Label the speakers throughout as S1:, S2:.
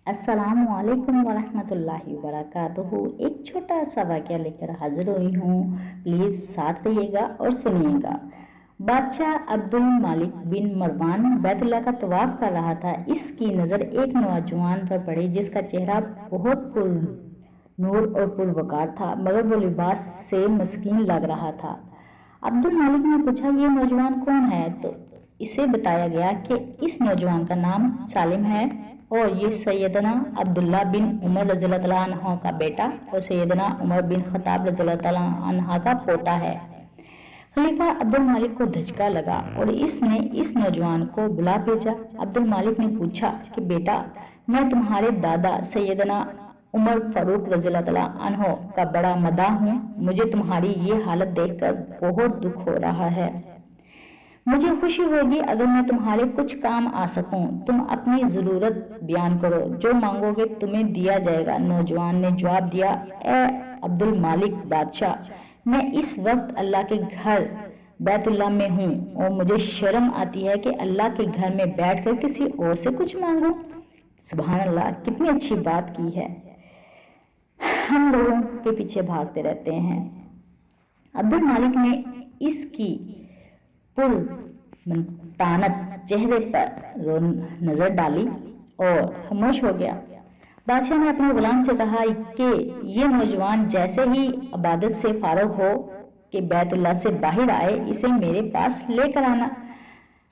S1: अस्सलामुअलैकुम वरहमतुल्लाहि वबरकातुहू। एक छोटा सा वाक़या लेकर हाजिर हुई हूँ। प्लीज़ साथ रहिएगा और सुनिएगा। बादशाह अब्दुल मालिक बिन मरवान बैतुल्लाह का तवाफ कर रहा था। इसकी नज़र एक नौजवान पर पड़ी जिसका चेहरा बहुत पुर नूर और पुरवकार था, मगर वो लिबास से मस्कीन लग रहा था। अब्दुल मालिक ने पूछा, ये नौजवान कौन है? तो इसे बताया गया कि इस नौजवान का नाम सालिम है और ये सैयदना अब्दुल्ला बिन उमर रज़ियल्लाहु तआला अन्हु का बेटा और सैयदना उमर बिन खत्ताब रज़ियल्लाहु तआला अन्हा का पोता है। खलीफा अब्दुल मालिक को धचका लगा और इसने इस नौजवान को बुला भेजा। अब्दुल मालिक ने पूछा कि बेटा, मैं तुम्हारे दादा सैयदना उमर फारूक रज़ियल्लाहु तआला अन्हु का बड़ा मदाह हूँ। मुझे तुम्हारी ये हालत देखकर बहुत दुख हो रहा है। मुझे खुशी होगी अगर मैं तुम्हारे कुछ काम आ सकूं। तुम अपनी जरूरत बयान करो, जो मांगोगे तुम्हें दिया जाएगा। नौजवान ने जवाब दिया, ए अब्दुल मालिक बादशाह, मैं इस वक्त अल्लाह के घर बैतुल्लाह में हूँ और मुझे शर्म आती है कि अल्लाह के घर में बैठकर किसी और से कुछ मांगूं। सुभान अल्लाह, कितनी अच्छी बात की है। हम लोगों के पीछे भागते रहते हैं। अब्दुल मालिक ने इसकी तानत चेहरे पर नजर डाली और खामोश हो गया। बादशाह ने अपने गुलाम से कहा कि ये नौजवान जैसे ही इबादत से फारग हो कि बैतुल्लाह से बाहर आए, इसे मेरे पास लेकर आना।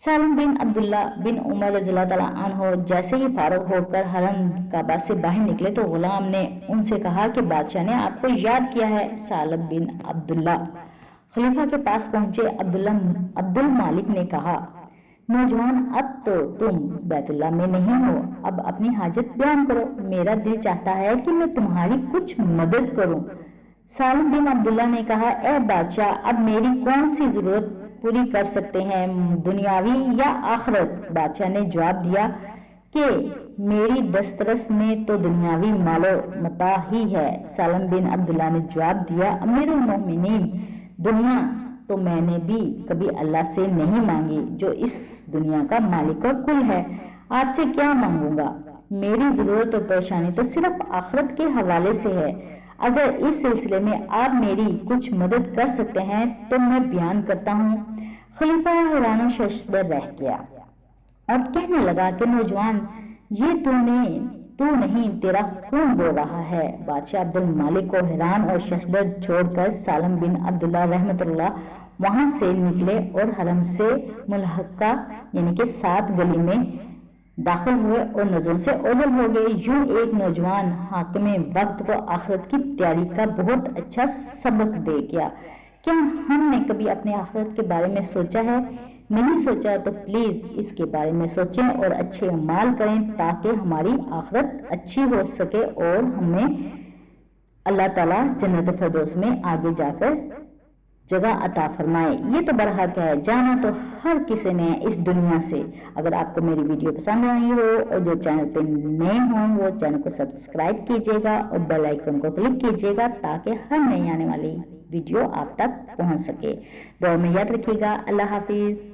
S1: सालिम बिन अब्दुल्ला बिन उमर रज़ियल्लाहु तआला अन्हु जैसे ही फारग होकर हरम काबा से बाहर निकले तो गुलाम ने उनसे कहा कि बादशाह ने आपको याद किया है। सालिम बिन अब्दुल्ला खलीफा के पास पहुंचे। अब्दुल मालिक ने कहा, नौजवान, अब तो तुम बैतुल्लाह में नहीं हो, अब अपनी हाजत बयान करो। मेरा दिल चाहता है कि मैं तुम्हारी कुछ मदद करूं। सालिम बिन अब्दुल्ला ने कहा, ए बादशाह, अब मेरी कौन सी जरूरत पूरी कर सकते हैं, दुनियावी या आखिरत? बादशाह ने जवाब दिया कि मेरी दस्तरस में तो दुनियावी मालो मता ही है। सालिम बिन अब्दुल्ला ने जवाब दिया, अमीरुल मोमिनीन, दुनिया तो मैंने भी कभी अल्लाह से नहीं मांगी, जो इस दुनिया का मालिक और कुल है। आपसे क्या मांगूंगा? मेरी जरूरत और परेशानी तो सिर्फ आखिरत के हवाले से है। अगर इस सिलसिले में आप मेरी कुछ मदद कर सकते हैं तो मैं बयान करता हूँ। खलीफा हैरान और शर्मसार रह गया और कहने लगा कि नौजवान, ये तू नहीं, तेरा खून बोल रहा है। बादशाह अब्दुल मालिक को हैरान और शर्मसार छोड़कर सालिम बिन अब्दुल्ला रहमतुल्लाह वहां से निकले और हरम से मुल्हका यानी कि 7 गली में दाखिल हुए और नजरों से ओझल हो गए। यूं एक नौजवान हाकिम वक्त को आखिरत की तैयारी का बहुत अच्छा सबक दे गया। क्या हमने कभी अपने आखिरत के बारे में सोचा है? नहीं सोचा तो प्लीज इसके बारे में सोचें और अच्छे अमाल करें ताकि हमारी आखिरत अच्छी हो सके और हमें अल्लाह ताला जन्नत फिरदौस में आगे जाकर जगह अता फरमाए। ये तो बरहक है, जाना तो हर किसी ने इस दुनिया से। अगर आपको मेरी वीडियो पसंद आई हो और जो चैनल पे नए हों वो चैनल को सब्सक्राइब कीजिएगा और बेल आइकन को क्लिक कीजिएगा ताकि हर नई आने वाली वीडियो आप तक पहुंच सके। दुआ में याद रखिएगा। अल्लाह हाफिज।